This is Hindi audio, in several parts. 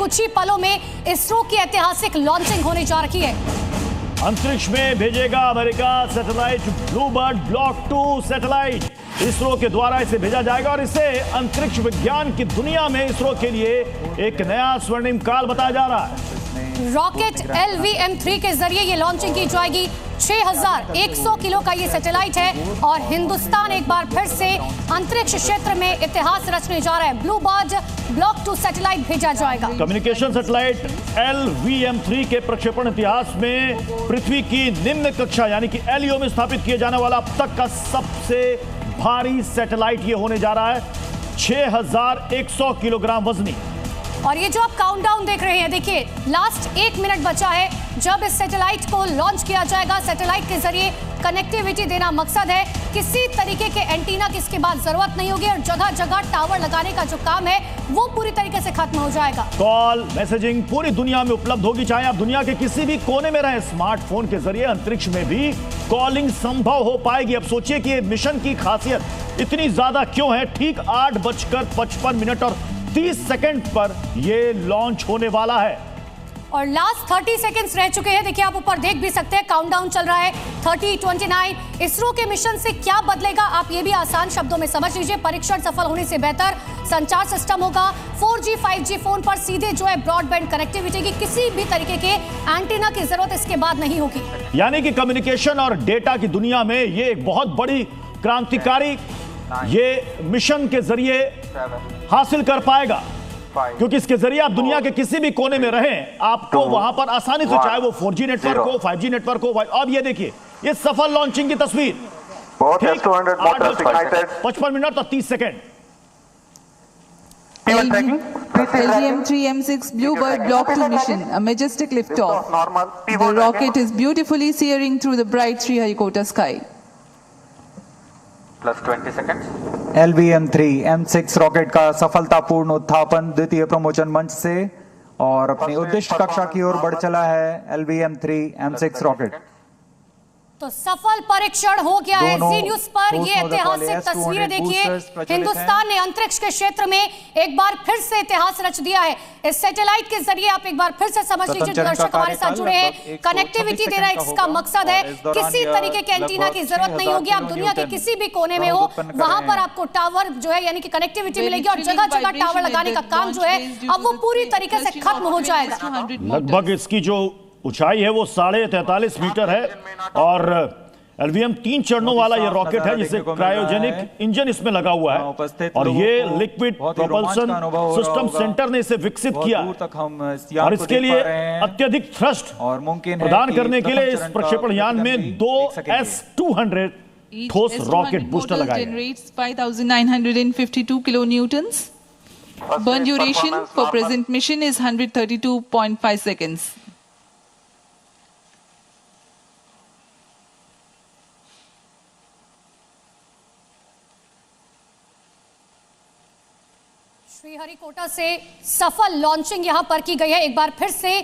कुछ ही पलों में इसरो की ऐतिहासिक लॉन्चिंग होने जा रही है। अंतरिक्ष में भेजेगा America satellite Bluebird block 2 satellite. ISRO के द्वारा इसे भेजा जाएगा और इसे अंतरिक्ष विज्ञान की दुनिया में इसरो के लिए एक नया स्वर्णिम काल बताया जा रहा है। रॉकेट LVM-3 के जरिए ये लॉन्चिंग की जाएगी। 6100 किलो का ये सैटेलाइट है और हिंदुस्तान एक बार फिर से अंतरिक्ष क्षेत्र में इतिहास रचने जा रहा है। ब्लूबर्ड ब्लॉक 2 सैटेलाइट भेजा जाएगा। कम्युनिकेशन सैटेलाइट LVM-3 के प्रक्षेपण इतिहास में पृथ्वी की निम्न कक्षा यानी कि LEO में स्थापित किया जाने वाला अब तक का सबसे भारी सैटेलाइट ये होने जा रहा है। 6100 किलोग्राम वजनी। और ये जो आप काउंटडाउन देख रहे हैं, देखिए लास्ट 1 मिनट बचा है जब इस सैटेलाइट को लॉन्च किया जाएगा। सैटेलाइट के जरिए कनेक्टिविटी देना मकसद है। किसी तरीके के एंटीना की इसके बाद जरूरत नहीं होगी और जगह जगह टावर लगाने का जो काम है वो पूरी तरीके से खत्म हो जाएगा। कॉल मैसेजिंग पूरी दुनिया में उपलब्ध होगी, चाहे आप दुनिया के किसी भी कोने में रहें। स्मार्टफोन के जरिए अंतरिक्ष में भी कॉलिंग संभव हो पाएगी। अब सोचिए कि मिशन की खासियत इतनी ज्यादा क्यों है। ठीक 8:55 और 30 सेकंड पर यह लॉन्च होने वाला है और लास्ट 30 सेकंड्स रह चुके हैं। देखिए आप ऊपर देख भी सकते हैं, काउंटडाउन चल रहा है। 30, 29। इसरो के मिशन से क्या बदलेगा, आप ये भी आसान शब्दों में समझ लीजिए। परीक्षण सफल होने से बेहतर संचार सिस्टम होगा। 4G 5G फोन पर सीधे जो है ब्रॉडबैंड कनेक्टिविटी की किसी भी तरीके के एंटीना की जरूरत इसके बाद नहीं होगी। यानी कि कम्युनिकेशन और डेटा की दुनिया में ये एक बहुत बड़ी क्रांतिकारी ये मिशन के जरिए हासिल कर पाएगा, क्योंकि इसके जरिए आप दुनिया के किसी भी कोने में रहें, आपको वहां पर आसानी से, चाहे वो 4G नेटवर्क हो, 5G नेटवर्क हो। अब ये देखिए ये सफल लॉन्चिंग की तस्वीर। 8:55 और 30 second. LVM-3 M6 Bluebird Block 2 mission, a majestic liftoff. The rocket is beautifully searing through the bright Sriharikota sky. +20 seconds. LVM-3 M6 rocket का सफलतापूर्ण उत्थापन द्वितीय प्रमोचन मंच से और अपनी उद्दिष्ट कक्षा की ओर बढ़ चला है LVM-3 M6 रॉकेट। तो सफल परीक्षण हो गया है। जी न्यूज पर ये ऐतिहासिक तस्वीरें देखिए। हिंदुस्तान ने अंतरिक्ष के क्षेत्र में एक बार फिर से इतिहास रच दिया है। इस सैटेलाइट के जरिए आप एक बार फिर से समझ लीजिए, जो दर्शक हमारे साथ जुड़े हैं, कनेक्टिविटी देना इसका मकसद है। किसी तरीके के एंटीना की जरूरत नहीं होगी। आप दुनिया के किसी भी कोने में हो, वहां पर आपको टावर जो है यानी कि कनेक्टिविटी मिलेगी और जगह जगह टावर लगाने का काम जो है अब वो पूरी तरीके से खत्म हो जाएगा। लगभग इसकी जो ऊंचाई है वो 43.5 मीटर है और LVM 3 चरणों वाला ये रॉकेट है, जिसे क्रायोजेनिक इंजन इसमें लगा हुआ है और ये लिक्विड प्रोपल्शन सिस्टम सेंटर ने इसे विकसित किया और इसके लिए अत्यधिक थ्रस्ट प्रदान करने के लिए इस प्रक्षेपण यान में 2 S-200 ठोस रॉकेट बूस्टर लगाए हैं। 5952 kilonewtons. Burn duration for present mission is 132.5 seconds. Sriharikota से सफल लॉन्चिंग यहां पर की गई है। एक बार फिर से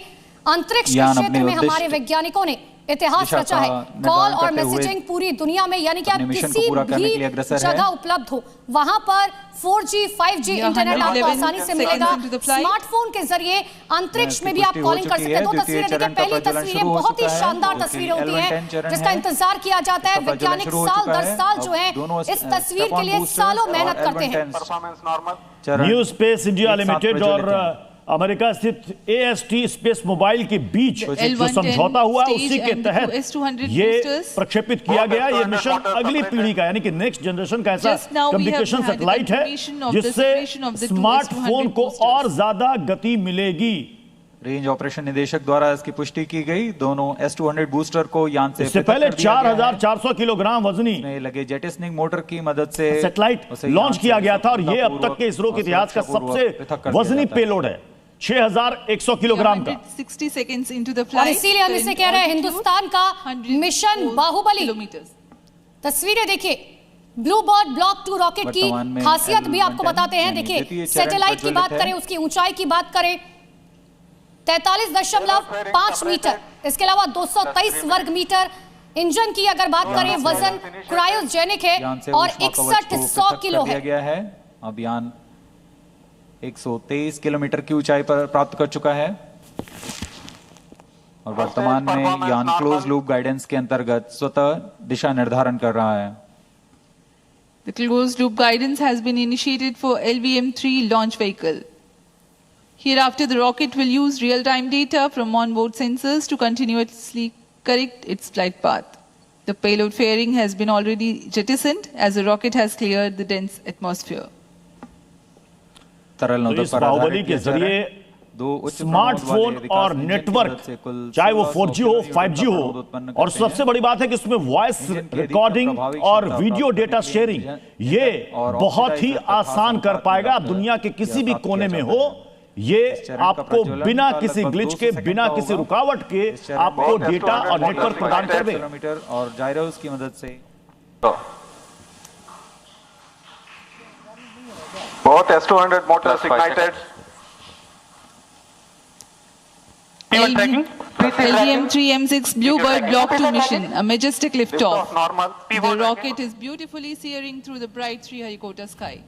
अंतरिक्ष के क्षेत्र में हमारे वैज्ञानिकों ने इतिहास रचा है। कॉल और मैसेजिंग पूरी दुनिया में यानी कि आप किसी भी जगह उपलब्ध हो, वहां पर 4G 5G इंटरनेट आपको आसानी से मिलेगा। स्मार्टफोन के जरिए अंतरिक्ष में भी आप कॉलिंग कर सकते हैं। दो तस्वीरें देखिए। पहली तस्वीरें बहुत ही शानदार तस्वीरें होती हैं जिसका इंतजार किया जाता है। वैज्ञानिक साल दर साल जो है इस तस्वीर के लिए सालों मेहनत करते हैं। न्यू स्पेस इंडिया लिमिटेड और अमेरिका स्थित AST स्पेस मोबाइल के बीच जो समझौता हुआ है उसी के तहत ये प्रक्षेपित किया गया। ये मिशन अगली पीढ़ी का यानी कि नेक्स्ट जनरेशन का ऐसा कम्युनिकेशन सैटेलाइट है जिससे स्मार्टफोन को और ज्यादा गति मिलेगी। रेंज ऑपरेशन निदेशक द्वारा इसकी पुष्टि की गई। दोनों S-200 बूस्टर को यान से इससे पहले 4400 किलोग्राम वजनी लगे जेटिसनिंग मोटर की मदद से सैटेलाइट लॉन्च किया गया था और ये अब तक के इसरो के इतिहास का सबसे वजनी पेलोड है, 6100 किलोग्राम का। 60 seconds into the और flight. इसीलिए हम इसे कह रहे हैं हिंदुस्तान का मिशन बाहुबली। तस्वीरें देखिए। ब्लूबर्ड ब्लॉक 2 रॉकेट की खासियत भी आपको बताते हैं। देखिए सैटेलाइट की बात करें, उसकी ऊंचाई की बात करें 43.5 मीटर, इसके अलावा 223 वर्ग मीटर। इंजन की अगर बात करें, वजन क्रायोजेनिक है और 6100 किलो है। अभियान 123 किलोमीटर की ऊंचाई पर प्राप्त कर चुका है और वर्तमान में यान क्लोज लूप गाइडेंस के अंतर्गत स्वतः दिशा निर्धारण कर रहा है। The closed loop guidance has been initiated for LVM-3 launch vehicle. Hereafter, the rocket will use real-time data from onboard sensors to continuously correct its flight path. The payload fairing has been already jettisoned as the rocket has cleared the dense atmosphere. तो इस बाहुबली के जरिए स्मार्टफोन और नेटवर्क, चाहे वो 4G हो 5G हो, और सबसे बड़ी बात है कि इसमें वॉइस रिकॉर्डिंग और वीडियो डेटा शेयरिंग ये बहुत ही आसान कर पाएगा। आप दुनिया के किसी भी कोने में हो, ये आपको बिना किसी ग्लिच के, बिना किसी रुकावट के आपको डेटा और नेटवर्क प्रदान कर देगा। और जायरोस की मदद से both S200 motors ignited. LVM-3M6 Bluebird Block 2 mission, a majestic liftoff. The rocket is beautifully searing through the bright Sriharikota sky.